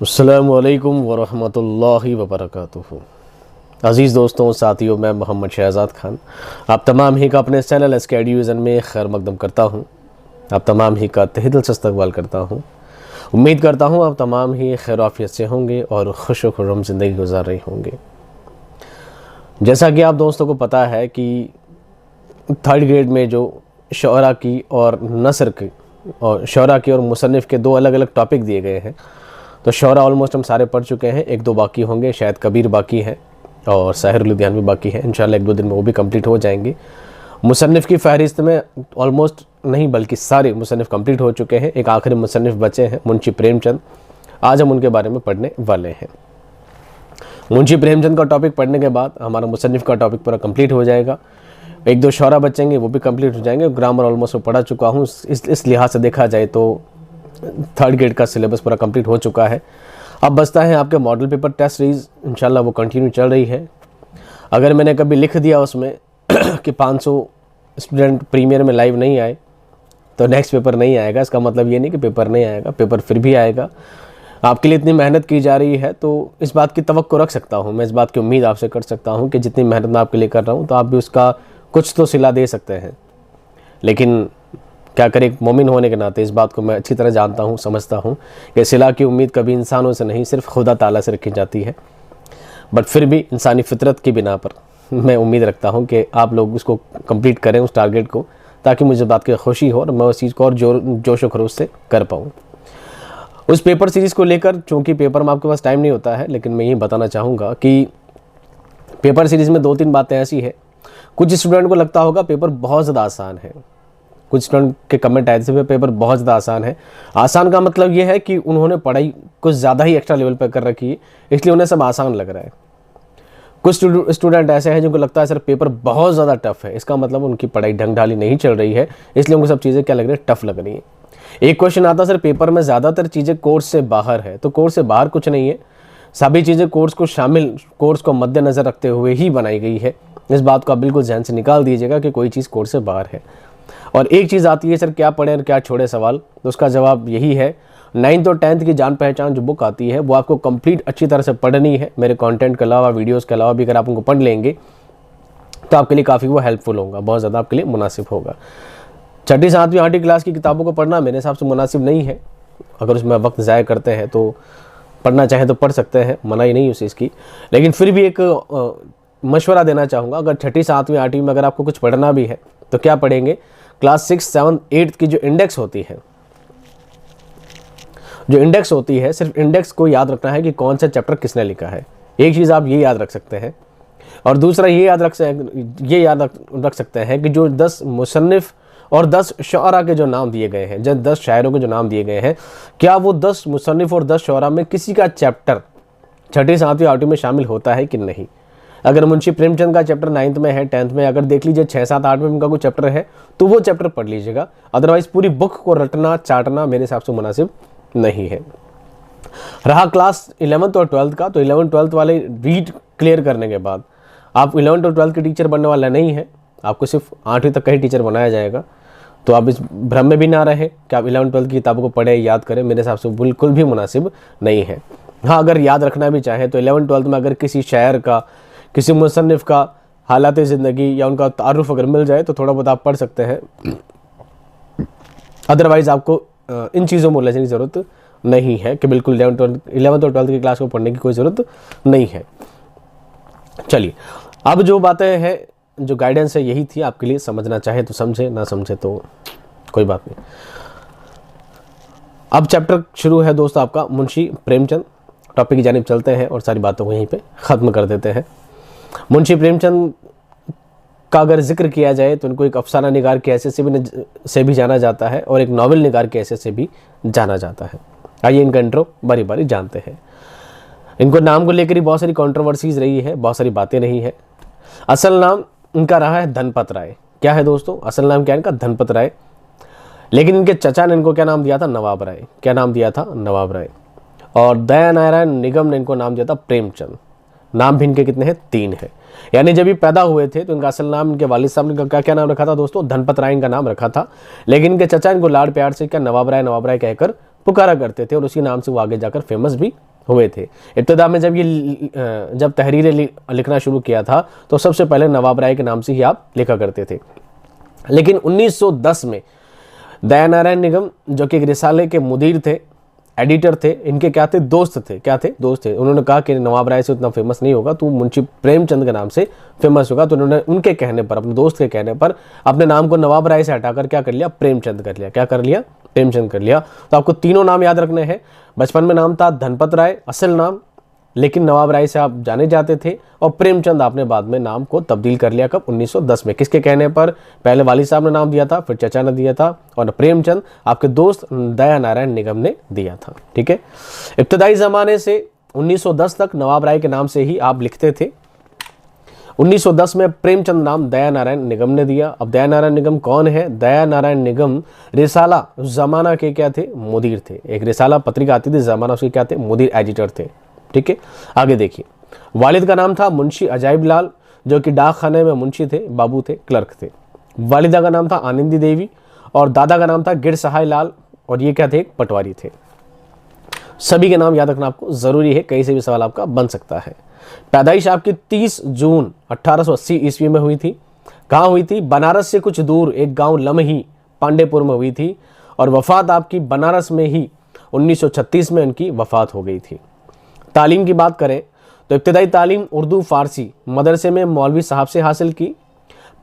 अस्सलामुअलैकुम वरहमतुल्लाहि वबरकातुहू। अज़ीज़ दोस्तों, साथियों, मैं मोहम्मद शहज़ाद खान आप तमाम ही का अपने चैनल एसकेडी विज़न में खैर मकदम करता हूँ। आप तमाम ही का तहे दिल से इस्तक़बाल करता हूँ। उम्मीद करता हूँ आप तमाम ही खैर आफियत से होंगे और खुश व खुर्रम ज़िंदगी गुजार रहे होंगे। जैसा कि आप दोस्तों को पता है कि थर्ड ग्रेड में जो शोरा की और नसर की और शोरा की और मुसन्निफ़ के दो अलग अलग टॉपिक दिए गए हैं। तो शोरा ऑलमोस्ट हम सारे पढ़ चुके हैं, एक दो बाकी होंगे, शायद कबीर बाकी है और साहिर लुधियान भी बाकी है। इंशाल्लाह एक दो दिन में वो भी कंप्लीट हो जाएंगे। मुसन्निफ़ की फ़हरिस्त में ऑलमोस्ट नहीं बल्कि सारे मुसन्निफ़ कंप्लीट हो चुके हैं। एक आखिरी मुसन्निफ़ बचे हैं, मुंशी प्रेमचंद। आज हम उनके बारे में पढ़ने वाले हैं। मुंशी प्रेमचंद का टॉपिक पढ़ने के बाद हमारा मुसन्निफ़ का टॉपिक पूरा कंप्लीट हो जाएगा। एक दो शोरा बचेंगे, वो भी कंप्लीट हो जाएंगे। ग्रामर ऑलमोस्ट मैं पढ़ा चुका हूँ। इस लिहाज से देखा जाए तो थर्ड ग्रेड का सिलेबस पूरा कंप्लीट हो चुका है। अब बचता है आपके मॉडल पेपर टेस्ट सीरीज़, इंशाल्लाह वो कंटिन्यू चल रही है। अगर मैंने कभी लिख दिया उसमें कि 500 स्टूडेंट प्रीमियर में लाइव नहीं आए तो नेक्स्ट पेपर नहीं आएगा। इसका मतलब ये नहीं कि पेपर नहीं आएगा, पेपर फिर भी आएगा। आपके लिए इतनी मेहनत की जा रही है तो इस बात की तवक्को रख सकता हूँ, मैं इस बात की उम्मीद आपसे कर सकता हूँ कि जितनी मेहनत मैं आपके लिए कर रहा हूँ तो आप भी उसका कुछ तो सिला दे सकते हैं। लेकिन क्या करें, एक मोमिन होने के नाते इस बात को मैं अच्छी तरह जानता हूँ, समझता हूँ कि सिला की उम्मीद कभी इंसानों से नहीं, सिर्फ खुदा ताला से रखी जाती है। बट फिर भी इंसानी फितरत की बिना पर मैं उम्मीद रखता हूँ कि आप लोग उसको कंप्लीट करें, उस टारगेट को, ताकि मुझे बात की खुशी हो और मैं उस चीज़ को और जोश व खरोश से कर पाऊँ। उस पेपर सीरीज़ को लेकर, चूँकि पेपर में आपके पास टाइम नहीं होता है, लेकिन मैं यही बताना चाहूँगा कि पेपर सीरीज़ में दो तीन बातें ऐसी है। कुछ स्टूडेंट को लगता होगा पेपर बहुत ज़्यादा आसान है। कुछ स्टूडेंट के कमेंट आए थे पेपर बहुत ज़्यादा आसान है। आसान का मतलब ये है कि उन्होंने पढ़ाई कुछ ज़्यादा ही एक्स्ट्रा लेवल पर कर रखी है, इसलिए उन्हें सब आसान लग रहा है। कुछ स्टूडेंट ऐसे हैं जिनको लगता है सर पेपर बहुत ज़्यादा टफ है, इसका मतलब उनकी पढ़ाई ढंग ढाली नहीं चल रही है, इसलिए उनको सब चीज़ें क्या लग रही है, टफ लग रही है। एक क्वेश्चन आता है सर पेपर में ज़्यादातर चीज़ें कोर्स से बाहर है, तो कोर्स से बाहर कुछ नहीं है। सभी चीज़ें कोर्स को मद्देनज़र रखते हुए ही बनाई गई है। इस बात को आप बिल्कुल ज़हन से निकाल दीजिएगा कि कोई चीज़ कोर्स से बाहर है। और एक चीज़ आती है सर क्या पढ़ें और क्या छोड़े सवाल, तो उसका जवाब यही है, 9th और 10th की जान पहचान जो बुक आती है वो आपको कंप्लीट अच्छी तरह से पढ़नी है। मेरे कंटेंट के अलावा, वीडियोस के अलावा भी अगर आप उनको पढ़ लेंगे तो आपके लिए काफ़ी वो हेल्पफुल होगा, बहुत ज़्यादा आपके लिए मुनासिब होगा। 6ठी 7वीं 8वीं क्लास की किताबों को पढ़ना मेरे हिसाब से मुनासिब नहीं है। अगर उसमें वक्त ज़ाया करते हैं तो पढ़ना चाहें तो पढ़ सकते हैं, मनाही नहीं उस चीज़ की। लेकिन फिर भी एक मशवरा देना चाहूँगा, अगर 6ठी 7वीं 8वीं में अगर आपको कुछ पढ़ना भी है तो क्या पढ़ेंगे, क्लास 6, 7, 8 की जो इंडेक्स होती है, सिर्फ इंडेक्स को याद रखना है कि कौन सा चैप्टर किसने लिखा है। एक चीज़ आप ये याद रख सकते हैं। और दूसरा ये याद रख सकते हैं कि जो 10 मुसन्निफ़ और 10 शोरा के जो नाम दिए गए हैं, जब 10 शायरों के जो नाम दिए गए हैं, क्या वो 10 मुसन्निफ़ और 10 शोरा में किसी का चैप्टर 6ठी 7वीं 8वीं में शामिल होता है कि नहीं। अगर मुंशी प्रेमचंद का चैप्टर 9th में है, 10th में, अगर देख लीजिए 6, 7, 8 में उनका कोई चैप्टर है तो वो चैप्टर पढ़ लीजिएगा। अदरवाइज़ पूरी बुक को रटना चाटना मेरे हिसाब से मुनासिब नहीं है। रहा क्लास 11th और 12th का, तो 11th 12th वाले रीड क्लियर करने के बाद आप 11th और 12th के टीचर बनने वाला नहीं है, आपको सिर्फ 8वीं तक का ही टीचर बनाया जाएगा। तो आप इस भ्रम में भी ना रहे कि आप 11th 12th की किताबों को पढ़े याद करें, मेरे हिसाब से बिल्कुल भी मुनासिब नहीं है। हाँ, अगर याद रखना भी चाहें तो 11th 12th में अगर किसी शायर का, किसी मुसन्निफ़ का हालात ज़िंदगी या उनका तारुफ अगर मिल जाए तो थोड़ा बहुत आप पढ़ सकते हैं। अदरवाइज़ आपको इन चीज़ों में उलझने की ज़रूरत नहीं है कि बिल्कुल 11th और 12th की क्लास को पढ़ने की कोई ज़रूरत नहीं है। चलिए, अब जो बातें हैं, जो गाइडेंस है, यही थी आपके लिए। समझना चाहे तो समझे, ना समझे तो कोई बात नहीं। अब चैप्टर शुरू है दोस्तों आपका मुंशी प्रेमचंद। टॉपिक की जानिब चलते हैं और सारी बातों को यहीं पे ख़त्म कर देते हैं। मुंशी प्रेमचंद का अगर जिक्र किया जाए तो इनको एक अफसाना निगार के हैसियत से भी जाना जाता है और एक नावल निगार के हैसियत से भी जाना जाता है। आइए इनका इंट्रो बारी बारी जानते हैं। इनको नाम को लेकर ही बहुत सारी कंट्रोवर्सीज रही है, बहुत सारी बातें रही है। असल नाम इनका रहा है धनपत राय। क्या है दोस्तों, असल नाम क्या है इनका? धनपत राय। लेकिन इनके चचा ने इनको क्या नाम दिया था? नवाब राय। क्या नाम दिया था? नवाब राय। और दया नारायण निगम ने इनको नाम दिया था प्रेमचंद। नाम भी इनके कितने हैं? 3 है। यानी जब ये पैदा हुए थे तो इनका असल नाम, इनके वालिद साहब ने क्या नाम रखा था दोस्तों? धनपत राय इनका नाम रखा था। लेकिन इनके चचा इनको लाड प्यार से क्या नवाब राय कहकर पुकारा करते थे और उसी नाम से वो आगे जाकर फेमस भी हुए थे। इब्तदा में जब तहरीरें लिखना शुरू किया था तो सबसे पहले नवाब राय के नाम से ही आप लिखा करते थे। लेकिन 1910 में दयानारायण निगम, जो कि एक रिसाले के मुदीर थे, एडिटर थे, इनके क्या थे, दोस्त थे। उन्होंने कहा कि नवाब राय से उतना फेमस नहीं होगा, तू मुंशी प्रेमचंद के नाम से फेमस होगा। तो उन्होंने उनके कहने पर, अपने दोस्त के कहने पर, अपने नाम को नवाब राय से हटाकर क्या कर लिया, प्रेमचंद कर लिया। क्या कर लिया, प्रेमचंद कर लिया। तो आपको तीनों नाम याद रखने हैं। बचपन में नाम था धनपत राय, असल नाम, लेकिन नवाब राय से आप जाने जाते थे, और प्रेमचंद आपने बाद में नाम को तब्दील कर लिया। कब, 1910 में। किसके कहने पर, पहले वालिद साहब ने नाम दिया था, फिर चचा ने दिया था, और प्रेमचंद आपके दोस्त दयानारायण निगम ने दिया था। ठीक है। इब्तदाई ज़माने से 1910 तक नवाब राय के नाम से ही आप लिखते थे। 1910 में प्रेमचंद नाम दयानारायण निगम ने दिया। अब दयानारायण निगम कौन है? दयानारायण निगम रिसाला ज़माना के क्या थे, मुदीर थे। एक रिसाला पत्रिका आती थी ज़माना, उसके क्या थे, मुदीर, एडिटर थे। ठीक है। आगे देखिए, वालिद का नाम था मुंशी अजाइब लाल, जो कि डाक खाने में मुंशी थे, बाबू थे, क्लर्क थे। वालिदा का नाम था आनंदी देवी, और दादा का नाम था गिर सहाय लाल, और ये क्या थे, एक पटवारी थे। सभी के नाम याद रखना आपको ज़रूरी है, कहीं से भी सवाल आपका बन सकता है। पैदाइश आपकी 30 जून 1880 ईस्वी में हुई थी। कहाँ हुई थी? बनारस से कुछ दूर एक गांव लमही, पांडेपुर में हुई थी, और वफ़ात आपकी बनारस में ही 1936 में उनकी वफ़ात हो गई थी। तालीम की बात करें तो इब्तदाई तालीम उर्दू फ़ारसी मदरसे में मौलवी साहब से हासिल की।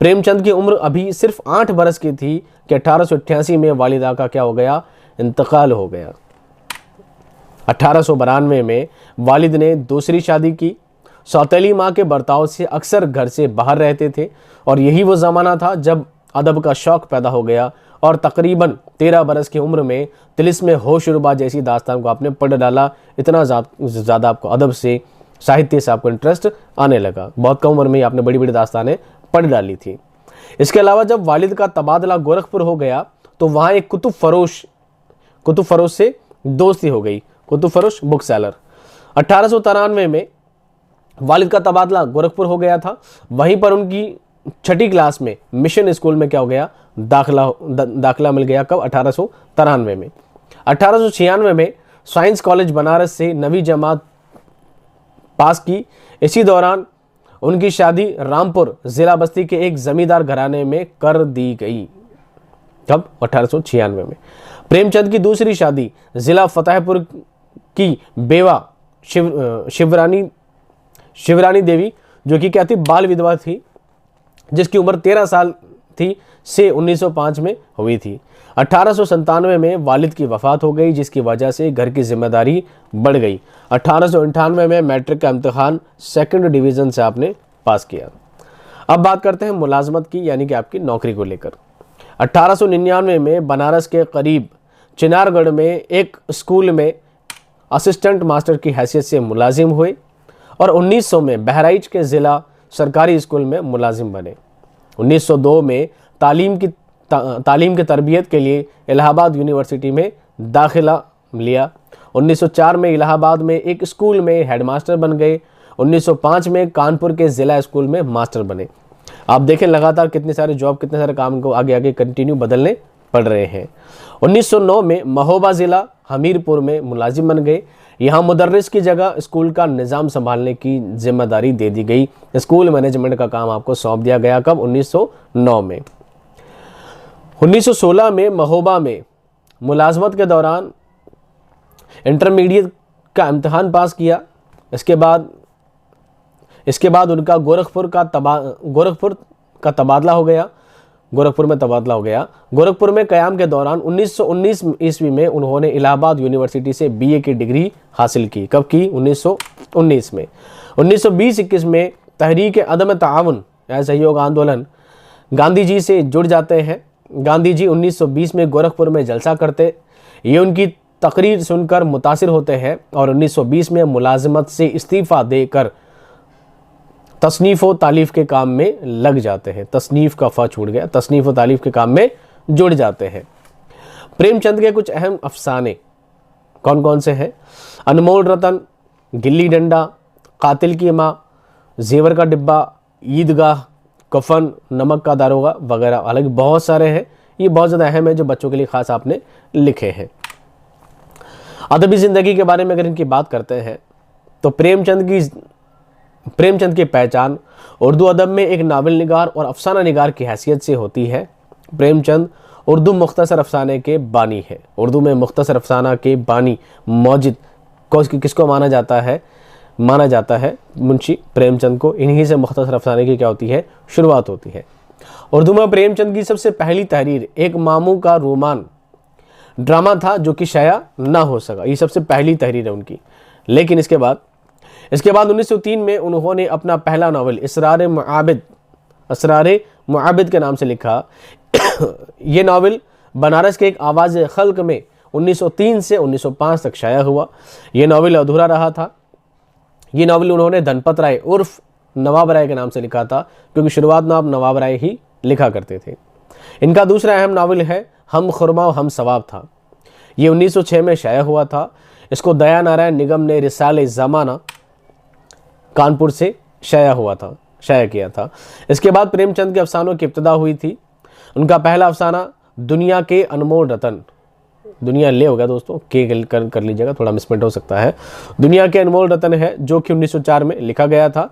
प्रेमचंद की उम्र अभी सिर्फ 8 बरस की थी कि 1888 में वालिदा का क्या हो गया, इंतकाल हो गया। 1892 में वालिद ने दूसरी शादी की। सौतेली माँ के बर्ताव से अक्सर घर से बाहर रहते थे, और यही वो ज़माना था जब अदब का शौक़ पैदा हो गया, और तकरीबन 13 बरस की उम्र में तिलिस्म होशरुबा जैसी दास्तान को आपने पढ़ डाला। इतना ज़्यादा आपको अदब से, साहित्य से आपको इंटरेस्ट आने लगा। बहुत कम उम्र में ही आपने बड़ी बड़ी दास्तानें पढ़ डाली थी। इसके अलावा जब वालिद का तबादला गोरखपुर हो गया तो वहाँ एक कुतुब फरोश से दोस्ती हो गई। Qutub फरोश book seller. 1893 में वालिद का तबादला गोरखपुर हो गया था। वहीं पर उनकी 6ठी क्लास में मिशन स्कूल में क्या हो गया, दाखिला मिल गया। कब? 1893 में। 1896 में साइंस कॉलेज बनारस से 9वीं जमात पास की। इसी दौरान उनकी शादी रामपुर ज़िला बस्ती के एक जमींदार घराने में कर दी गई। कब? 1896 में। प्रेमचंद की दूसरी शादी ज़िला फतेहपुर की बेवा शिवरानी देवी, जो कि क्या थी, बाल विधवा थी, जिसकी उम्र 13 साल थी, से 1905 में हुई थी। 1897 में वालिद की वफ़ात हो गई, जिसकी वजह से घर की जिम्मेदारी बढ़ गई। 1898 में मैट्रिक का इम्तिहान 2nd डिवीज़न से आपने पास किया। अब बात करते हैं मुलाजमत की, यानी कि आपकी नौकरी को लेकर। 1899 में बनारस के करीब चिनारगढ़ में एक स्कूल में असिस्टेंट मास्टर की हैसियत से मुलाजिम हुए, और 1900 में बहराइच के ज़िला सरकारी स्कूल में मुलाजिम बने। 1902 में तालीम की तरबियत के लिए इलाहाबाद यूनिवर्सिटी में दाखिला लिया। 1904 में इलाहाबाद में एक स्कूल में हेडमास्टर बन गए। 1905 में कानपुर के ज़िला स्कूल में मास्टर बने। आप देखें लगातार कितने सारे जॉब, कितने सारे काम को आगे आगे कंटिन्यू बदलने पड़ रहे हैं। 1909 में महोबा ज़िला हमीरपुर में मुलाजिम बन गए। यहाँ मुदर्रिस की जगह स्कूल का निज़ाम संभालने की जिम्मेदारी दे दी गई। स्कूल मैनेजमेंट का काम आपको सौंप दिया गया। कब? 1909 में। 1916 में महोबा में मुलाजमत के दौरान इंटरमीडिएट का इम्तिहान पास किया। इसके बाद उनका गोरखपुर का तबादला हो गया। गोरखपुर में क़याम के दौरान 1919 ईस्वी में उन्होंने इलाहाबाद यूनिवर्सिटी से BA की डिग्री हासिल की। कब की? 1919 में। 1920-21 में तहरीक अदम ताउन या सहयोग आंदोलन गांधी जी से जुड़ जाते हैं। गांधी जी 1920 में गोरखपुर में जलसा करते, ये उनकी तकरीर सुनकर मुतासिर होते हैं, और 1920 में मुलाजमत से इस्तीफ़ा देकर तसनीफ़ व तालीफ़ के काम में लग जाते हैं। तसनीफ़ का फ़ा छूट गया, तसनीफ़ व तालीफ़ के काम में जुड़ जाते हैं। प्रेमचंद के कुछ अहम अफसाने कौन कौन से हैं? अनमोल रतन, गिल्ली डंडा, कातिल की माँ, जेवर का डिब्बा, ईदगाह, कफन, नमक का दारोगा वगैरह। हालांकि बहुत सारे हैं, ये बहुत ज़्यादा अहम है जो बच्चों के लिए ख़ास आपने लिखे हैं। अदबी ज़िंदगी के बारे में अगर इनकी बात करते हैं तो प्रेमचंद की पहचान उर्दू अदब में एक नावल निगार और अफसाना निगार की हैसियत से होती है। प्रेमचंद उर्दू मुख्तसर अफसाने के बानी है। उर्दू में मुख्तसर अफसाना के बानी मौजिद किसको माना जाता है? मुंशी प्रेमचंद को। इन्हीं से मुख्तसर अफसाने की क्या होती है? शुरुआत होती है। उर्दू में प्रेमचंद की सबसे पहली तहरीर एक मामू का रोमान ड्रामा था जो कि शाया ना हो सका। ये सबसे पहली तहरीर है उनकी। लेकिन इसके बाद 1903 में उन्होंने अपना पहला नावल इसरार मुआबिद के नाम से लिखा। ये नावल बनारस के एक आवाज़ खल्क में 1903 से 1905 तक शाया हुआ। ये नावल अधूरा रहा था। ये नावल उन्होंने धनपत राय उर्फ नवाब राय के नाम से लिखा था, क्योंकि शुरुआत में आप नवाब राय ही लिखा करते थे। इनका दूसरा अहम नावल है हम खुरमा हम सवाब था। ये 1906 में शाया हुआ था। इसको दया नारायण निगम ने रिसाले ज़माना कानपुर से शाया किया था। इसके बाद प्रेमचंद के अफसानों की इब्तिदा हुई थी। उनका पहला अफसाना दुनिया के अनमोल रतन, दुनिया ले हो गया दोस्तों, के कर लीजिएगा, थोड़ा मिसप्रिंट हो सकता है। दुनिया के अनमोल रतन है जो कि 1904 में लिखा गया था।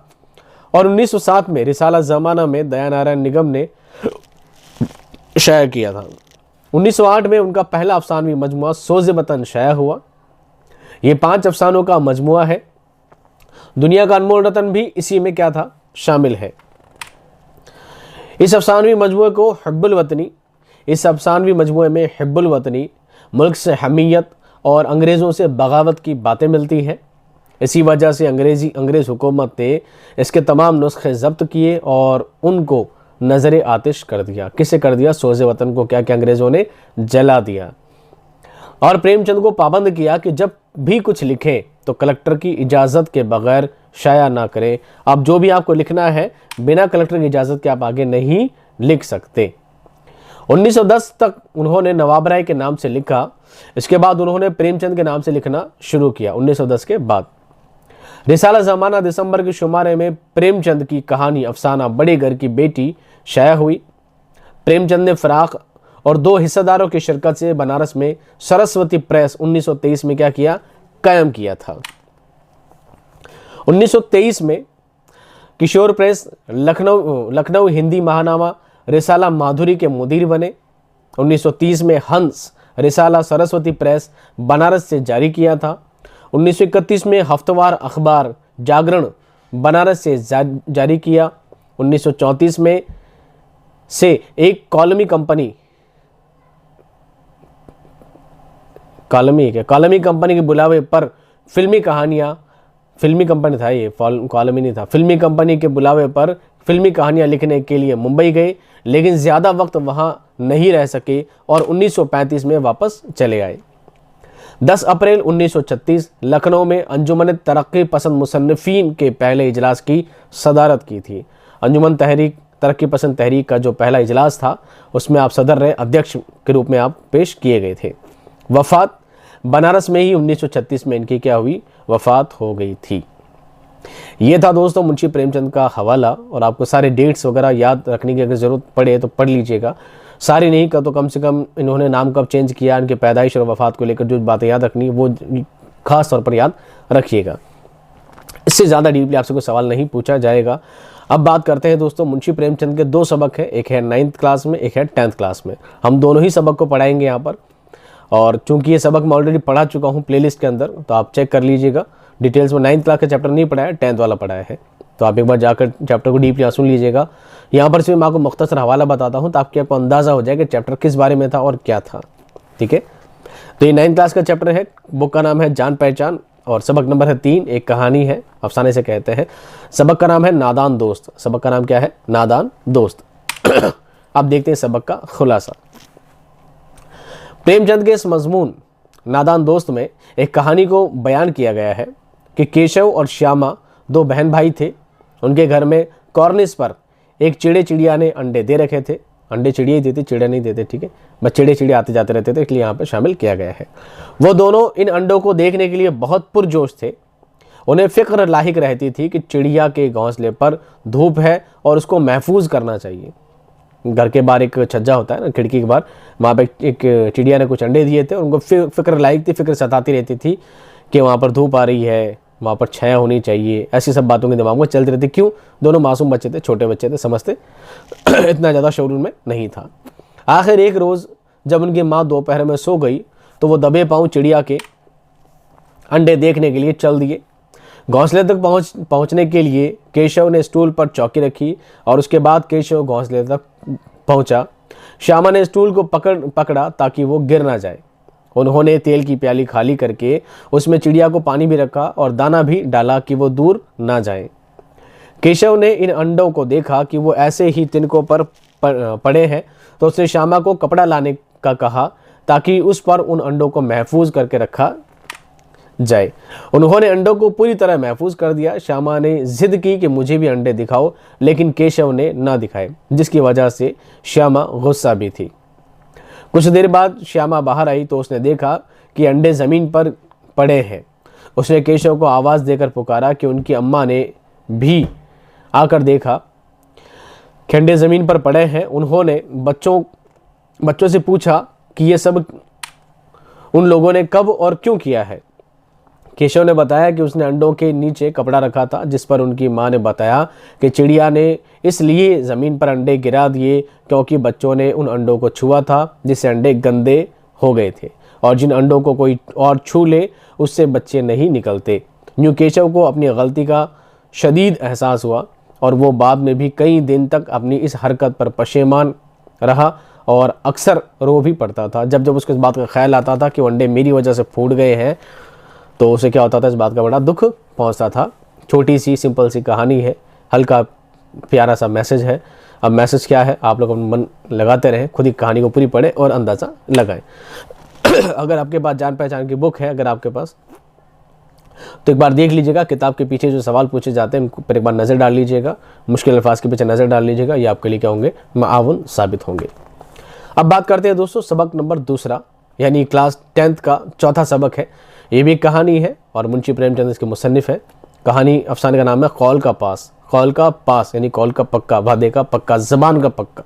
और 1907 में रिसाला ज़माना में दया नारायण निगम ने शाया किया था। 1908 में उनका पहला अफसानवी मजमुआ सोज़े वतन शाया हुआ। ये 5 अफसानों का मजमुआ है। दुनिया का अनमोल रतन भी इसी में क्या था? शामिल है। इस अफसानवी मजमुए में हिब्बुल वतनी, मुल्क से हमीयत और अंग्रेज़ों से बगावत की बातें मिलती हैं। इसी वजह से अंग्रेज़ हुकूमत ने इसके तमाम नुस्खे ज़ब्त किए और उनको नज़र आतिश कर दिया। किसे कर दिया? सोज़े वतन को क्या क्या अंग्रेज़ों ने जला दिया। और प्रेमचंद को पाबंद किया कि जब भी कुछ लिखें तो कलेक्टर की इजाज़त के बगैर शाया ना करें। अब जो भी आपको लिखना है बिना कलेक्टर की इजाज़त के आप आगे नहीं लिख सकते। 1910 तक उन्होंने नवाब राय के नाम से लिखा। इसके बाद उन्होंने प्रेमचंद के नाम से लिखना शुरू किया 1910 के बाद। रिसाला ज़माना दिसंबर के शुमारे में प्रेमचंद की कहानी अफसाना बड़े घर की बेटी शाया हुई। प्रेमचंद ने फ़राख और 2 हिस्सेदारों की शिरकत से बनारस में सरस्वती प्रेस 1923 में क्या किया? कायम किया था। 1923 में किशोर प्रेस लखनऊ हिंदी महानामा रिसाला माधुरी के मुदीर बने। 1930 में हंस रिसाला सरस्वती प्रेस बनारस से जारी किया था। 1931 में हफ्तवार अखबार जागरण बनारस से जारी किया। 1934 में से एक कॉलमी कंपनी के बुलावे पर फिल्मी कहानियां लिखने के लिए मुंबई गए, लेकिन ज़्यादा वक्त वहां नहीं रह सके और 1935 में वापस चले आए। 10 अप्रैल 1936 लखनऊ में अंजुमन तरक्की पसंद मुसन्निफीन के पहले इजलास की सदारत की थी। अंजुमन तरक्की पसंद तहरीक का जो पहला इजलास था उसमें आप सदर रहे, अध्यक्ष के रूप में आप पेश किए गए थे। वफ़ात बनारस में ही 1936 में इनकी क्या हुई? वफ़ात हो गई थी। ये था दोस्तों मुंशी प्रेमचंद का हवाला। और आपको सारे डेट्स वगैरह याद रखने की अगर ज़रूरत पड़े तो पढ़ लीजिएगा। सारी नहीं का तो कम से कम इन्होंने नाम कब चेंज किया, इनके पैदाइश और वफ़ात को लेकर जो बातें याद रखनी वो ख़ास तौर पर याद रखिएगा। इससे ज़्यादा डीपली आपसे कोई सवाल नहीं पूछा जाएगा। अब बात करते हैं दोस्तों, मुंशी प्रेमचंद के 2 सबक हैं, एक है 9th क्लास में, एक है 10th क्लास में। हम दोनों ही सबक को पढ़ाएंगे यहाँ पर। और चूंकि ये सबक मैं ऑलरेडी पढ़ा चुका हूँ प्लेलिस्ट के अंदर, तो आप चेक कर लीजिएगा डिटेल्स में। 9th क्लास का चैप्टर नहीं पढ़ाया, 10th वाला पढ़ाया है, तो आप एक बार जाकर चैप्टर को डीपली सुन लीजिएगा। यहाँ पर सिर्फ मैं आपको मुख्तसर हवाला बताता हूँ ताकि आपको अंदाज़ा हो जाए कि चैप्टर किस बारे में था और क्या था। ठीक है, तो ये 9th क्लास का चैप्टर है। बुक का नाम है जान पहचान और सबक नंबर है 3, एक कहानी है, अफसाने से कहते हैं। सबक का नाम है नादान दोस्त। सबक का नाम क्या है? नादान दोस्त। आप देखते हैं सबक का खुलासा। प्रेमचंद के इस मजमून नादान दोस्त में एक कहानी को बयान किया गया है कि केशव और श्यामा 2 बहन भाई थे। उनके घर में कॉर्निस पर एक चिड़िया ने अंडे दे रखे थे। अंडे चिड़िया ही देते, चिड़िया नहीं देते, ठीक है, बस चिड़े आते जाते रहते थे, इसलिए यहाँ पे शामिल किया गया है। वो दोनों इन अंडों को देखने के लिए बहुत पुरजोश थे। उन्हें फिक्र लाहिक रहती थी कि चिड़िया के घोंसले पर धूप है और उसको महफूज करना चाहिए। घर के बाहर एक छज्जा होता है ना, खिड़की के बाहर, वहाँ पे एक चिड़िया ने कुछ अंडे दिए थे। उनको फिक्र लायक थी, फिक्र सताती रहती थी कि वहाँ पर धूप आ रही है, वहाँ पर छाया होनी चाहिए, ऐसी सब बातों के दिमाग में चलती रहती। क्यों? दोनों मासूम बच्चे थे, छोटे बच्चे थे, समझते इतना ज़्यादा शऊर उनमें नहीं था। आखिर एक रोज़ जब उनकी माँ दोपहर में सो गई तो वो दबे पाँव चिड़िया के अंडे देखने के लिए चल दिए। घोंसले तक पहुंचने के लिए केशव ने स्टूल पर चौकी रखी और उसके बाद केशव घोंसले तक पहुंचा। श्यामा ने स्टूल को पकड़ा ताकि वो गिर ना जाए। उन्होंने तेल की प्याली खाली करके उसमें चिड़िया को पानी भी रखा और दाना भी डाला कि वो दूर ना जाए। केशव ने इन अंडों को देखा कि वो ऐसे ही तिनकों पर पड़े हैं तो उसने श्यामा को कपड़ा लाने का कहा ताकि उस पर उन अंडों को महफूज करके रखा जाए। उन्होंने अंडों को पूरी तरह महफूज कर दिया। श्यामा ने जिद की कि मुझे भी अंडे दिखाओ, लेकिन केशव ने ना दिखाए, जिसकी वजह से श्यामा गुस्सा भी थी। कुछ देर बाद श्यामा बाहर आई तो उसने देखा कि अंडे ज़मीन पर पड़े हैं। उसने केशव को आवाज़ देकर पुकारा कि उनकी अम्मा ने भी आकर देखा कि अंडे ज़मीन पर पड़े हैं। उन्होंने बच्चों से पूछा कि ये सब उन लोगों ने कब और क्यों किया है। केशव ने बताया कि उसने अंडों के नीचे कपड़ा रखा था, जिस पर उनकी मां ने बताया कि चिड़िया ने इसलिए ज़मीन पर अंडे गिरा दिए क्योंकि बच्चों ने उन अंडों को छुआ था, जिससे अंडे गंदे हो गए थे और जिन अंडों को कोई और छू ले उससे बच्चे नहीं निकलते। यूँ केशव को अपनी गलती का शदीद एहसास हुआ और वो बाद में भी कई दिन तक अपनी इस हरकत पर पशेमान रहा और अक्सर रो भी पड़ता था। जब जब उसको इस बात का ख्याल आता था कि वो अंडे मेरी वजह से फूट गए हैं तो उसे क्या होता था, इस बात का बड़ा दुख पहुंचता था। छोटी सी सिंपल सी कहानी है, हल्का प्यारा सा मैसेज है। अब मैसेज क्या है आप लोग मन लगाते रहें, खुद ही कहानी को पूरी पढ़ें और अंदाज़ा लगाएं। अगर आपके पास जान पहचान की बुक है, अगर आपके पास, तो एक बार देख लीजिएगा किताब के पीछे जो सवाल पूछे जाते हैं उन पर एक बार नज़र डाल लीजिएगा, मुश्किल अल्फाज के पीछे नज़र डाल लीजिएगा, ये आपके लिए क्या होंगे, माआवन साबित होंगे। अब बात करते हैं दोस्तों सबक नंबर दूसरा, यानी क्लास 10th का चौथा सबक है। ये भी एक कहानी है और मुंशी प्रेमचंद इसके मुसन्निफ है। कहानी अफसाने का नाम है कौल का पास। कौल का पास यानी कौल का पक्का, वादे का पक्का, ज़बान का पक्का।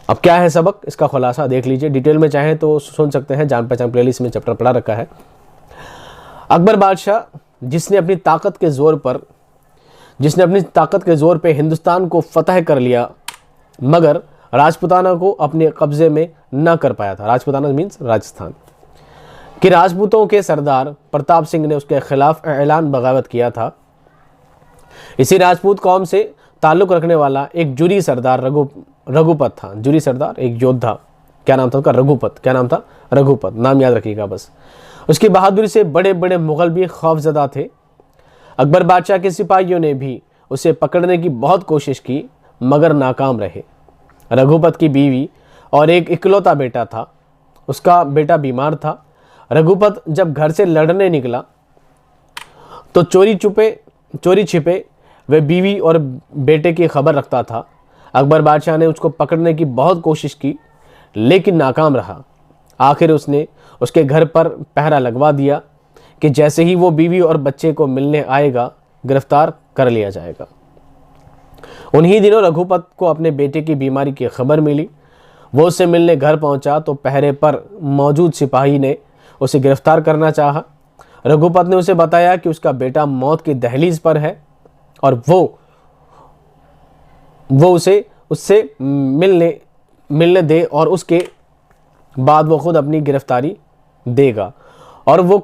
अब क्या है सबक, इसका खुलासा देख लीजिए। डिटेल में चाहें तो सुन सकते हैं, जान पहचान प्लेलिस्ट में चैप्टर पढ़ा रखा है। अकबर बादशाह जिसने अपनी ताकत के ज़ोर पे हिंदुस्तान को फतह कर लिया मगर राजपुताना को अपने कब्जे में न कर पाया था। राजपुताना मीन्स राजस्थान कि राजपूतों के सरदार प्रताप सिंह ने उसके खिलाफ ऐलान बगावत किया था। इसी राजपूत कौम से ताल्लुक़ रखने वाला एक जुरी सरदार रघुपत था। जुरी सरदार एक योद्धा, क्या नाम था उसका, रघुपत। क्या नाम था, रघुपत, नाम याद रखिएगा बस। उसकी बहादुरी से बड़े बड़े मुग़ल भी खौफज़दा थे। अकबर बादशाह के सिपाहियों ने भी उसे पकड़ने की बहुत कोशिश की मगर नाकाम रहे। रघुपत की बीवी और एक इकलौता बेटा था। उसका बेटा बीमार था। रघुपत जब घर से लड़ने निकला तो चोरी छिपे वह बीवी और बेटे की खबर रखता था। अकबर बादशाह ने उसको पकड़ने की बहुत कोशिश की लेकिन नाकाम रहा। आखिर उसने उसके घर पर पहरा लगवा दिया कि जैसे ही वो बीवी और बच्चे को मिलने आएगा गिरफ्तार कर लिया जाएगा। उन्हीं दिनों रघुपत को अपने बेटे की बीमारी की खबर मिली। वो उससे मिलने घर पहुंचा तो पहरे पर मौजूद सिपाही ने उसे गिरफ्तार करना चाहा। रघुपत ने उसे बताया कि उसका बेटा मौत की दहलीज पर है और वो उससे मिलने दे और उसके बाद वो खुद अपनी गिरफ्तारी देगा और वो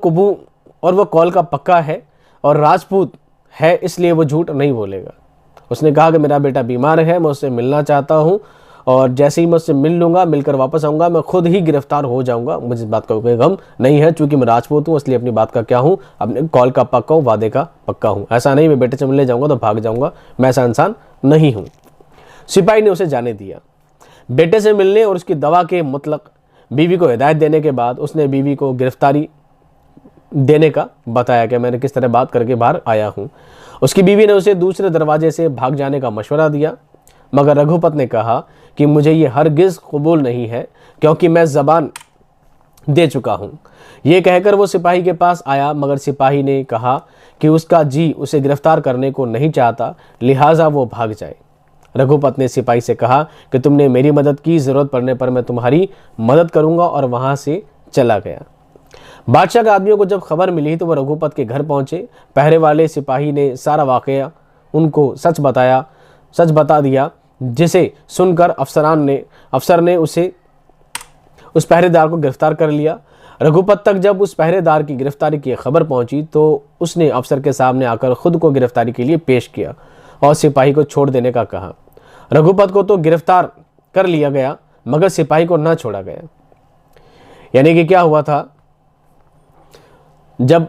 कौल का पक्का है और राजपूत है, इसलिए वो झूठ नहीं बोलेगा। उसने कहा कि मेरा बेटा बीमार है, मैं उससे मिलना चाहता हूँ और जैसे ही मैं उससे मिलकर वापस आऊँगा मैं खुद ही गिरफ्तार हो जाऊँगा। मुझे इस बात का कोई गम नहीं है, चूँकि मैं राजपूत हूँ इसलिए अपनी बात का क्या हूँ, अपने कौल का पक्का हूँ, वादे का पक्का हूँ। ऐसा नहीं मैं बेटे से मिलने जाऊँगा तो भाग जाऊँगा, मैं ऐसा इंसान नहीं हूँ। सिपाही ने उसे जाने दिया। बेटे से मिलने और उसकी दवा के मुतलक बीवी को हिदायत देने के बाद उसने बीवी को गिरफ्तारी देने का बताया कि मैंने किस तरह बात करके बाहर आया हूँ। उसकी बीवी ने उसे दूसरे दरवाजे से भाग जाने का मशवरा दिया मगर रघुपत ने कहा कि मुझे ये हरगिज़ कबूल नहीं है क्योंकि मैं ज़बान दे चुका हूँ। ये कहकर वो सिपाही के पास आया मगर सिपाही ने कहा कि उसका जी उसे गिरफ्तार करने को नहीं चाहता, लिहाजा वो भाग जाए। रघुपत ने सिपाही से कहा कि तुमने मेरी मदद की, ज़रूरत पड़ने पर मैं तुम्हारी मदद करूंगा, और वहां से चला गया। बादशाह के आदमियों को जब खबर मिली तो वह रघुपत के घर पहुंचे। पहरे वाले सिपाही ने सारा वाकया उनको सच बता दिया, जिसे सुनकर अफसर ने उस पहरेदार को गिरफ्तार कर लिया। रघुपत तक जब उस पहरेदार की गिरफ्तारी की खबर पहुंची तो उसने अफसर के सामने आकर खुद को गिरफ्तारी के लिए पेश किया और सिपाही को छोड़ देने का कहा। रघुपत को तो गिरफ्तार कर लिया गया, मगर सिपाही को ना छोड़ा गया। यानी कि क्या हुआ था, जब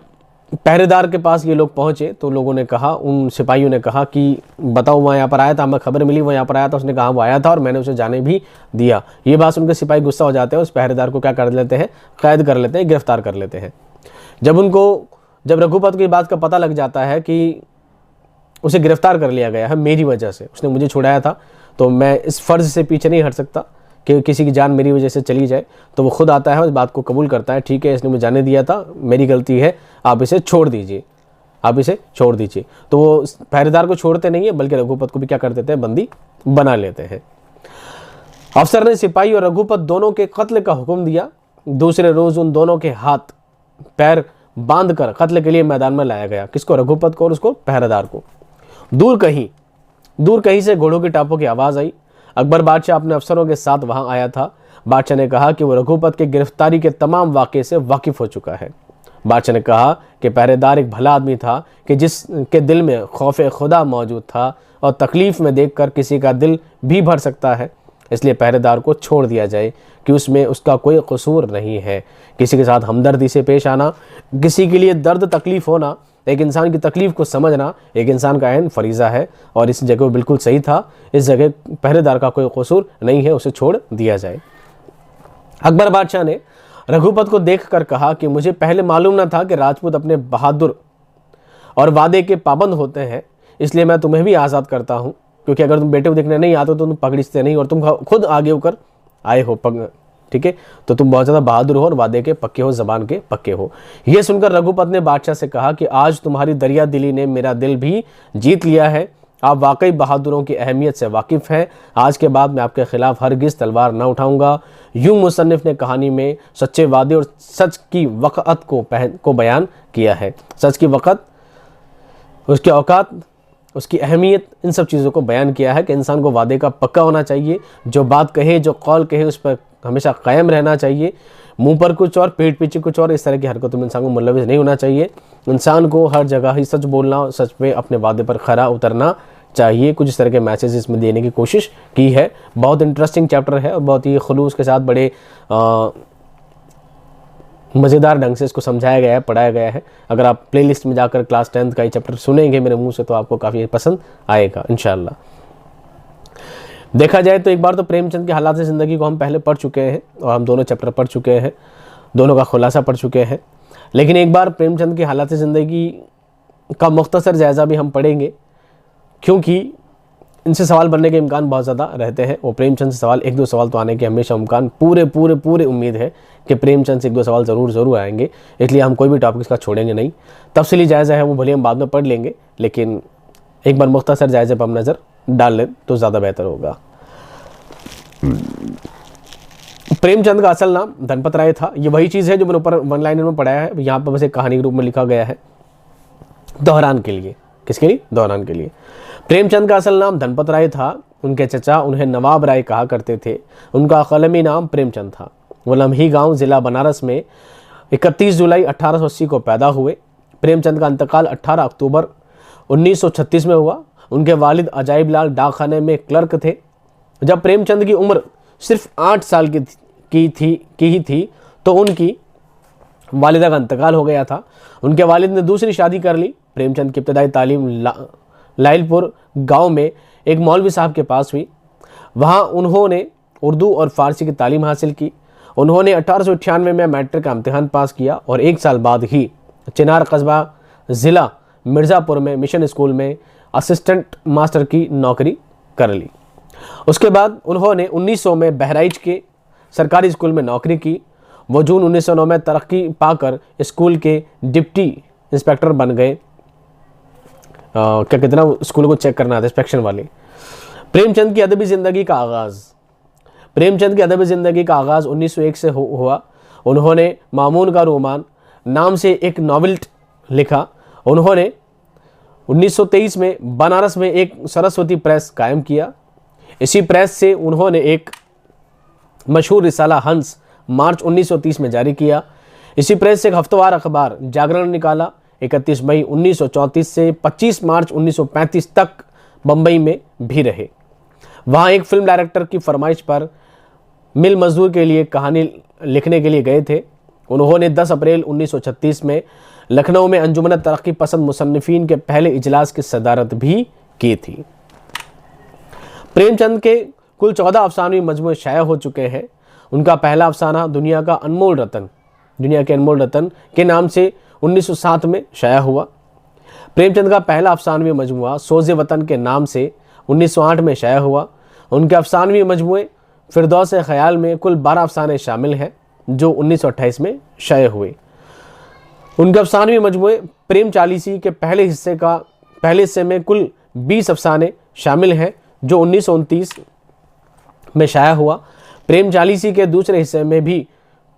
पहरेदार के पास ये लोग पहुंचे तो लोगों ने कहा, उन सिपाहियों ने कहा कि बताओ वहाँ यहाँ पर आया था, हमें खबर मिली वो यहाँ पर आया था। उसने कहा वो आया था और मैंने उसे जाने भी दिया। ये बात सुनकर सिपाही गुस्सा हो जाते हैं, उस पहरेदार को क्या कर लेते हैं, कैद कर लेते हैं, गिरफ्तार कर लेते हैं। जब रघुपत को इस बात का पता लग जाता है कि उसे गिरफ्तार कर लिया गया है मेरी वजह से, उसने मुझे छुड़ाया था, तो मैं इस फ़र्ज़ से पीछे नहीं हट सकता कि किसी की जान मेरी वजह से चली जाए, तो वो खुद आता है, उस बात को कबूल करता है, ठीक है इसने मुझे जाने दिया था, मेरी गलती है, आप इसे छोड़ दीजिए। तो वो पहरेदार को छोड़ते नहीं है, बल्कि रघुपत को भी क्या कर देते हैं, बंदी बना लेते हैं। अफसर ने सिपाही और रघुपत दोनों के कत्ल का हुक्म दिया। दूसरे रोज उन दोनों के हाथ पैर बांधकर कत्ल के लिए मैदान में लाया गया। किसको, रघुपत को और उसको पहरेदार को। दूर कहीं से घोड़ों की टापों की आवाज़ आई। अकबर बादशाह अपने अफसरों के साथ वहां आया था। बादशाह ने कहा कि वो रघुपत के गिरफ्तारी के तमाम वाक़े से वाकिफ हो चुका है। बादशाह ने कहा कि पहरेदार एक भला आदमी था कि जिसके दिल में खौफ खुदा मौजूद था और तकलीफ़ में देखकर किसी का दिल भी भर सकता है, इसलिए पहरेदार को छोड़ दिया जाए कि उसमें उसका कोई कसूर नहीं है। किसी के साथ हमदर्दी से पेश आना, किसी के लिए दर्द तकलीफ़ होना, एक इंसान की तकलीफ़ को समझना एक इंसान का अहम फरीज़ा है, और इस जगह बिल्कुल सही था। इस जगह पहरेदार का कोई कसूर नहीं है, उसे छोड़ दिया जाए। अकबर बादशाह ने रघुपत को देखकर कहा कि मुझे पहले मालूम न था कि राजपूत अपने बहादुर और वादे के पाबंद होते हैं, इसलिए मैं तुम्हें भी आज़ाद करता हूँ, क्योंकि अगर तुम बेटे को देखने नहीं आते तो तुम पकड़ते नहीं, और तुम खुद आगे होकर आए हो, ठीक है, तो तुम बहुत ज़्यादा बहादुर हो और वादे के पक्के हो, ज़बान के पक्के हो। यह सुनकर रघुपत ने बादशाह से कहा कि आज तुम्हारी दरिया दिली ने मेरा दिल भी जीत लिया है। आप वाकई बहादुरों की अहमियत से वाकिफ़ हैं। आज के बाद मैं आपके खिलाफ हरगिज़ तलवार न उठाऊंगा। यूं मुसन्निफ ने कहानी में सच्चे वादे और सच की वक़अत को बयान किया है। सच की वक़अत, उसकी औकात, उसकी अहमियत, इन सब चीज़ों को बयान किया है कि इंसान को वादे का पक्का होना चाहिए। जो बात कहे, जो कौल कहे, उस पर हमेशा कायम रहना चाहिए। मुंह पर कुछ और पीठ पीछे कुछ और, इस तरह की हरकतों में इंसान को मुलविस नहीं होना चाहिए। इंसान को हर जगह ही सच बोलना, सच पे अपने वादे पर खरा उतरना चाहिए। कुछ इस तरह के मैसेज इसमें देने की कोशिश की है। बहुत इंटरेस्टिंग चैप्टर है और बहुत ही खुलूस के साथ बड़े मज़ेदार ढंग से इसको समझाया गया है, पढ़ाया गया है। अगर आप प्लेलिस्ट में जाकर क्लास 10th का ये चैप्टर सुनेंगे मेरे मुंह से तो आपको काफ़ी पसंद आएगा इंशाअल्लाह। देखा जाए तो एक बार तो प्रेमचंद के हालात ज़िंदगी को हम पहले पढ़ चुके हैं और हम दोनों चैप्टर पढ़ चुके हैं, दोनों का खुलासा पढ़ चुके हैं। लेकिन एक बार प्रेमचंद की हालात ज़िंदगी का मुख्तसर जायज़ा भी हम पढ़ेंगे, क्योंकि इनसे सवाल बनने के इम्कान बहुत ज़्यादा रहते हैं। और प्रेमचंद से सवाल, एक दो सवाल तो आने के हमेशा इम्कान पूरे उम्मीद है कि प्रेमचंद से एक दो सवाल ज़रूर आएंगे। इसलिए हम कोई भी टॉपिक इसका छोड़ेंगे नहीं। तफसीली जायज़ा है वो भले हम बाद में पढ़ लेंगे, लेकिन एक बार मुख्तसर जायज़े पर हम नज़र डाल लें तो ज़्यादा बेहतर होगा। प्रेमचंद का असल नाम धनपत राय था। ये वही चीज़ है जो मैंने ऊपर वन लाइनर में पढ़ाया है, यहाँ पर बस एक कहानी के रूप में लिखा गया है दोहरान के लिए। किसके लिए? दोहरान के लिए। प्रेमचंद का असल नाम धनपत राय था। उनके चचा उन्हें नवाब राय कहा करते थे। उनका कलमी नाम प्रेमचंद था। वो लम्ही गांव ज़िला बनारस में 31 जुलाई 1880 को पैदा हुए। प्रेमचंद का इंतकाल 18 अक्टूबर 1936 में हुआ। उनके वालिद अजाइब लाल डाकखाने में क्लर्क थे। जब प्रेमचंद की उम्र सिर्फ 8 साल की ही थी तो उनकी वालिदा का इंतकाल हो गया था। उनके वालिद ने दूसरी शादी कर ली। प्रेमचंद की इब्तदाई तालीम लाइलपुर गांव में एक मौलवी साहब के पास हुई। वहां उन्होंने उर्दू और फ़ारसी की तालीम हासिल की। उन्होंने 1898 में मैट्रिक का इम्तिहान पास किया और एक साल बाद ही चिनार कस्बा ज़िला मिर्ज़ापुर में मिशन स्कूल में असिस्टेंट मास्टर की नौकरी कर ली। उसके बाद उन्होंने 1900 में बहराइच के सरकारी स्कूल में नौकरी की। वो जून 1909 में तरक्की पाकर स्कूल के डिप्टी इंस्पेक्टर बन गए। क्या कहते हैं ना, स्कूल को चेक करना था, इंस्पेक्शन वाले। प्रेमचंद की अदबी ज़िंदगी का आगाज़। प्रेमचंद की अदबी ज़िंदगी का आगाज़ 1901 से हुआ। उन्होंने मामून का रोमान नाम से एक नॉवेल लिखा। उन्होंने 1923 में बनारस में एक सरस्वती प्रेस कायम किया। इसी प्रेस से उन्होंने एक मशहूर रिसाला हंस मार्च 1930 में जारी किया। इसी प्रेस से एक हफ्तेवार अखबार जागरण निकाला। 31 मई 1934 से 25 मार्च 1935 तक बम्बई में भी रहे। वहाँ एक फिल्म डायरेक्टर की फरमाइश पर मिल मजदूर के लिए कहानी लिखने के लिए गए थे। उन्होंने 10 अप्रैल 1936 में लखनऊ में अंजुमन तरक्की पसंद मुसन्निफीन के पहले इजलास की सदारत भी की थी। प्रेमचंद के कुल 14 अफसानवी मजमूए शाया हो चुके हैं। उनका पहला अफसाना दुनिया के अनमोल रतन के नाम से 1907 में शाया हुआ। प्रेमचंद का पहला अफसानवी मजमूआ सोज़े वतन के नाम से 1908 में शाया हुआ। उनके अफसानवी मजमूए फिरदौस ख्याल में कुल 12 अफसाने शामिल हैं जो 1928 में शाया हुए। उनके अफसानवी मजमूए प्रेम चालीसी के पहले हिस्से में कुल 20 अफसाने शामिल हैं जो 1929 में शाया हुआ। प्रेम चालीसी के दूसरे हिस्से में भी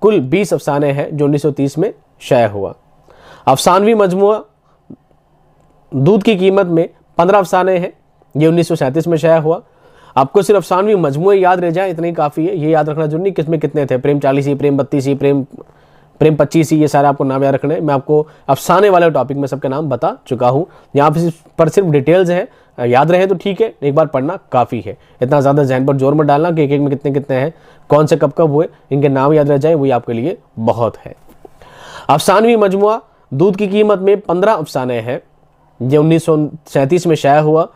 कुल 20 अफसाने हैं जो 1930 में शाया हुआ। अफसानवी मजमूआ दूध की कीमत में 15 अफसाने हैं, ये 1937 में शाया हुआ। आपको सिर्फ अफसानवी मजमूए याद रह जाए इतना ही काफ़ी है। ये याद रखना जरूरी नहीं किसमें कितने थे, प्रेम 40, प्रेम 32, प्रेम 25, ये सारे आपको नाम याद रखने हैं। मैं आपको अफसाने वाले टॉपिक में सबके नाम बता चुका हूँ। यहाँ पर सिर्फ डिटेल्स हैं, याद रहे तो ठीक है, एक बार पढ़ना काफ़ी है। इतना ज़्यादा जहन पर जोर मत डालना कि एक में कितने कितने हैं, कौन से कब कब हुए, इनके नाम याद रह जाए वही आपके लिए बहुत है। अफसानवी मजमूआ दूध की कीमत में 15 अफसाने हैं, ये 1937 में शाया हुआ।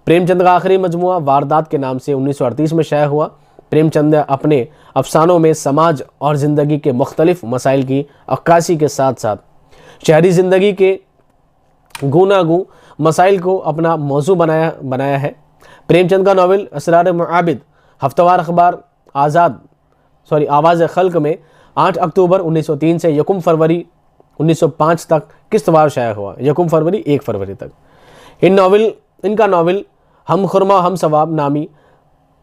प्रेमचंद का आखिरी मजमूआ वारदात के नाम से 1938 में शाया हुआ। प्रेमचंद अपने अफसानों में समाज और ज़िंदगी के मुख्तलिफ मसाइल की अक्कासी के साथ साथ शहरी ज़िंदगी के गूनागू मसाइल को अपना मौजू बनाया है। प्रेमचंद का नावल असरार मुआबिद हफ्तेवार अखबार आवाज़ खल्क में 8 अक्टूबर 1903 से 1 फरवरी 1905 तक किस्तवार शाया हुआ। 1 फरवरी 1 फरवरी तक। इनका नावल हम खुरमा हम सवाब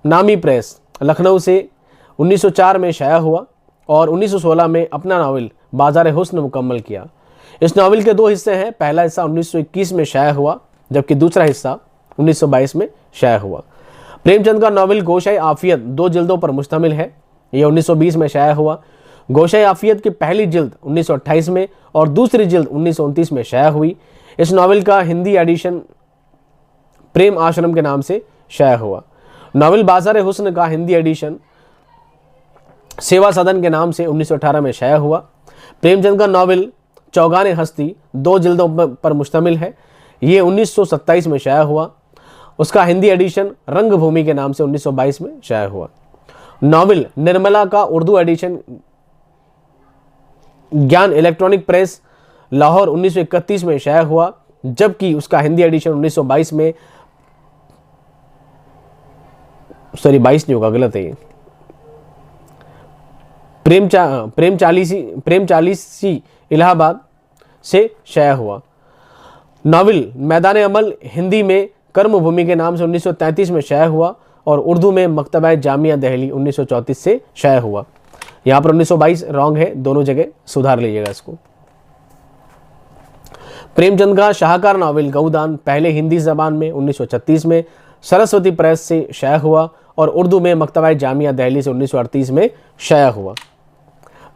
नामी प्रेस लखनऊ से 1904 में शाया हुआ और 1916 में अपना नावल बाजार हुस्न मुकम्मल किया। इस नावल के 2 हिस्से हैं। पहला हिस्सा 1921 में शाया हुआ जबकि दूसरा हिस्सा 1922 में शाया हुआ। प्रेमचंद का नावल गोशाए आफियत 2 जिल्दों पर मुश्तमिल है। यह 1920 में शाया हुआ। गोशाए आफियत की पहली जिल्द 1928 में और दूसरी जिल्द 1929 में शाया हुई। इस नावल का हिंदी एडिशन प्रेम आश्रम के नाम से शाया हुआ। नावल बाजार हुस्न का हिंदी एडिशन सेवा सदन के नाम से 1918 में शाया हुआ। प्रेमचंद का नावल चौगाने हस्ती 2 जिल्दों पर मुश्तमिल है। ये 1927 में शाया हुआ। उसका हिंदी एडिशन रंगभूमि के नाम से 1922 में शाया हुआ। नावल निर्मला का उर्दू एडिशन ज्ञान इलेक्ट्रॉनिक प्रेस लाहौर 1931 में शाया हुआ जबकि उसका हिंदी एडिशन 1922 में 22 नहीं होगा, गलत है ये, प्रेम चालीसी इलाहाबाद से शाया हुआ। नावल मैदान अमल हिंदी में कर्मभूमि के नाम से 1933 में शाया हुआ और उर्दू में मकतबा जामिया दिल्ली 1934 से शाया हुआ। यहाँ पर 1922 रॉन्ग है, दोनों जगह सुधार लीजिएगा इसको। प्रेमचंद का शाहकार नावल गौदान पहले हिंदी ज़बान में 1936 में सरस्वती प्रेस से शाया हुआ और उर्दू में मकतबा जामिया दिल्ली से 1938 में शाया हुआ।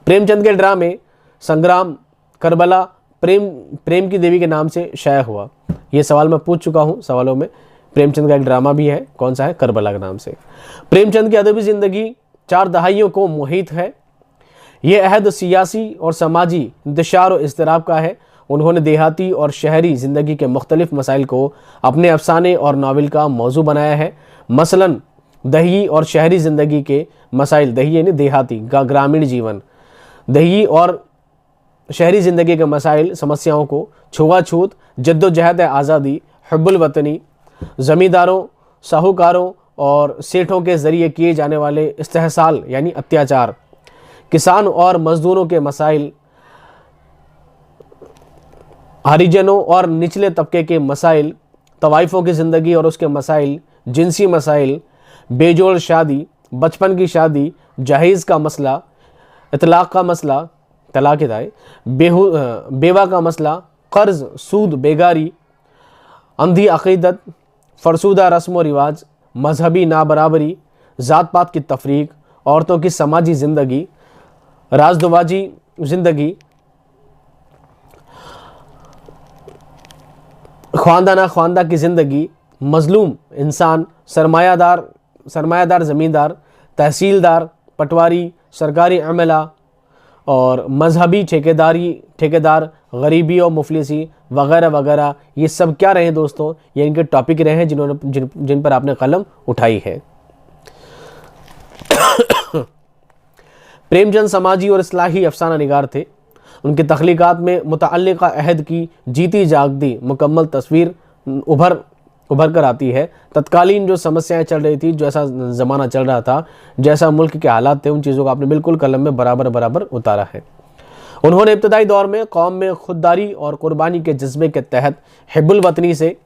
प्रेमचंद के ड्रामे संग्राम, करबला प्रेम की देवी के नाम से शाया हुआ। ये सवाल मैं पूछ चुका हूँ सवालों में। प्रेमचंद का एक ड्रामा भी है, कौन सा है, करबला के नाम से। प्रेमचंद की अदबी ज़िंदगी 4 दहाइयों को मुहित है। ये अहद सियासी और समाजी इंतशार और इज़्तिराब का है। उन्होंने देहाती और शहरी ज़िंदगी के मुख्तलिफ मसाइल को अपने अफसाने और नावल का मौजू बनाया है। मसलन दही और शहरी ज़िंदगी के मसाइल, दही यानी देहाती ग्रामीण जीवन, दही और शहरी ज़िंदगी के मसाइल समस्याओं को छुआछूत, जद्दोजहद आज़ादी, हुब्बुल वतनी, ज़मींदारों, साहूकारों और सेठों के ज़रिए किए जाने वाले इस्तेहसाल यानी अत्याचार, किसान और मज़दूरों के मसाइल, हरिजनों और निचले तबके के मसाइल, तवाइफ़ों की ज़िंदगी और उसके मसाइल, जिनसी मसाइल, बेजोड़ शादी, बचपन की शादी, जहेज़ का मसला, इतलाक़ का मसला, तलाक़ दाए, बेवा का मसला, कर्ज़, सूद, बेगारी, अंधी अक़ीदत, फरसूदा रस्म व रिवाज, मजहबी नाबराबरी, ज़ात पात की तफरीक, औरतों की समाजी ज़िंदगी, राजदवाजी ज़िंदगी, ख़वानदाना ख़वानदा की ज़िंदगी, मज़लूम इंसान, सरमायादार ज़मींदार, तहसीलदार, पटवारी, सरकारी अमला और मजहबी ठेकेदार, गरीबी और मुफलिसी वगैरह वगैरह। ये सब क्या रहे दोस्तों, ये इनके टॉपिक रहे हैं जिन पर आपने कलम उठाई है। प्रेमचंद समाजी और इस्लाही अफसाना निगार थे। उनकी तख्लीक़ात में मुतअल्लिक़ा अहद की जीती जागती मुकम्मल तस्वीर उभर कर आती है। तत्कालीन जो समस्याएं चल रही थी, जैसा ज़माना चल रहा था, जैसा मुल्क के हालात थे, उन चीज़ों को आपने बिल्कुल कलम में बराबर उतारा है। उन्होंने इब्तदाई दौर में कौम में खुददारी और कुर्बानी के जज्बे के तहत हिब्बुल वतनी से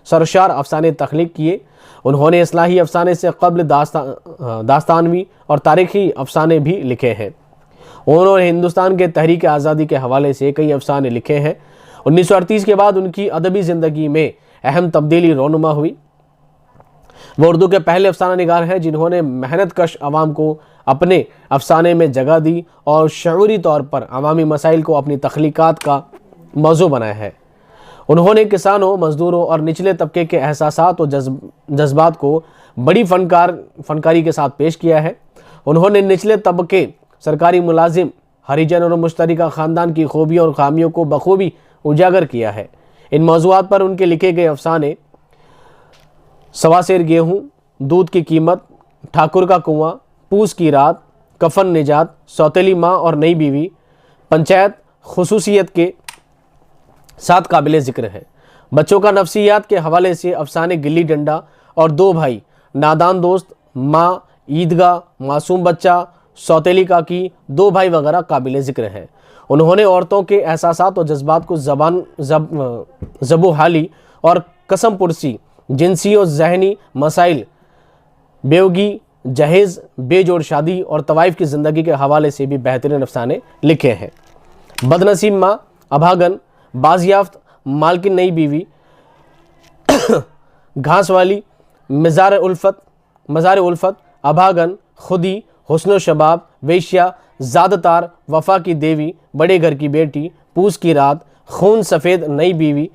सरशार अफसाने तख्लीक़ किए। उन्होंने इस्लाही अफसाने से क़ब्ल दास्तानवी और तारीख़ी अफसाने भी लिखे हैं। उन्होंने हिंदुस्तान के तहरीक आज़ादी के हवाले से कई अफसाने लिखे हैं। 1938 के बाद उनकी अदबी ज़िंदगी में अहम तब्दीली रोनुमा हुई। वो उर्दू के पहले अफसाना निगार हैं जिन्होंने मेहनत कश अवाम को अपने अफसाने में जगह दी और शऊरी तौर पर अवामी मसाइल को अपनी तख्लीक़ात का मौजू बनाया है। उन्होंने किसानों, मज़दूरों और निचले तबके के एहसासात और जज्बात को बड़ी फ़नकारी के साथ पेश किया है। उन्होंने निचले तबके, सरकारी मुलाजिम, हरिजन और मुश्तरिका ख़ानदान की खूबियों और खामियों को बखूबी उजागर किया है। इन मौज़ूआत पर उनके लिखे गए अफसाने सवासेर गेहूँ, दूध की कीमत, ठाकुर का कुआं, पूस की रात, कफन निजात, सौतेली माँ और नई बीवी, पंचायत खुसूसियत के साथ काबिल ज़िक्र है। बच्चों का नफ्सियात के हवाले से अफसाने गिल्ली डंडा और दो भाई, नादान दोस्त, माँ, ईदगाह, मासूम बच्चा, सौतेली काकी, दो भाई वगैरह काबिल ज़िक्र हैं। उन्होंने औरतों के एहसासात और जज्बात को ज़बो हाली और कसम पुरसी, जिनसी और जहनी मसाइल, बेवगी, जहेज़, बेजोड़ शादी और तवाइफ की ज़िंदगी के हवाले से भी बेहतरीन अफसाने लिखे हैं। बदनसीब माँ, अभागन, बाजियाफ्त, मालकिन नई बीवी, घास वाली, मज़ार उल्फत, अभागन, खुदी, हुस्न शबाब, वेश्या, ज़ादतार, वफ़ा की देवी, बड़े घर की बेटी, पूस की रात, खून सफ़ेद, नई बीवी,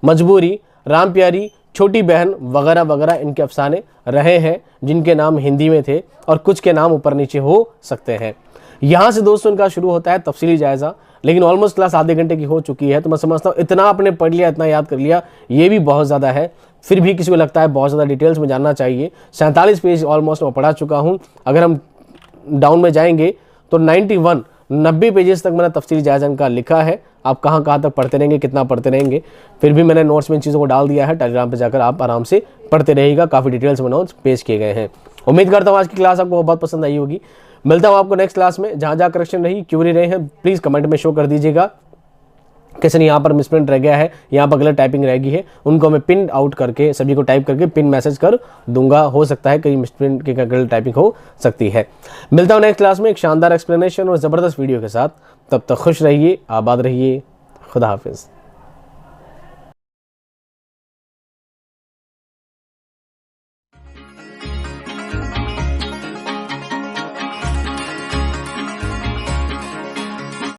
मजबूरी, राम प्यारी, छोटी बहन वगैरह वगैरह इनके अफसाने रहे हैं जिनके नाम हिंदी में थे और कुछ के नाम ऊपर नीचे हो सकते हैं। यहाँ से दोस्तों इनका शुरू होता है तफसीली जायज़ा, लेकिन ऑलमोस्ट क्लास आधे घंटे की हो चुकी है, तो मैं समझता हूँ इतना आपने पढ़ लिया, इतना याद कर लिया, ये भी बहुत ज़्यादा है। फिर भी किसी को लगता है बहुत ज़्यादा डिटेल्स में जानना चाहिए। 47 पेज ऑलमोस्ट मैं पढ़ा चुका हूँ। अगर हम डाउन में जाएंगे तो 90 पेजेस तक मैंने तफसीली जायज़ा इनका लिखा है। आप कहाँ तक पढ़ते रहेंगे, कितना पढ़ते रहेंगे, फिर भी मैंने नोट्स में इन चीज़ों को डाल दिया है। टेलीग्राम पे जाकर आप आराम से पढ़ते रहिएगा, काफ़ी डिटेल्स में नोट्स पेश किए गए हैं। उम्मीद करता हूँ आज की क्लास आपको बहुत पसंद आई होगी। मिलता हूँ आपको नेक्स्ट क्लास में। जहाँ करेक्शन रही, क्यूरी रहे हैं, प्लीज़ कमेंट में शो कर दीजिएगा। कैसे यहाँ पर मिसप्रिंट रह गया है, यहाँ पर गलत टाइपिंग रह गई है, उनको मैं पिन आउट करके सभी को टाइप करके पिन मैसेज कर दूंगा। हो सकता है कहीं मिसप्रिंट की गलत टाइपिंग हो सकती है। मिलता हूँ नेक्स्ट क्लास में एक शानदार एक्सप्लेनेशन और ज़बरदस्त वीडियो के साथ। तब तक खुश रहिए, आबाद रहिए, खुदा हाफिज़।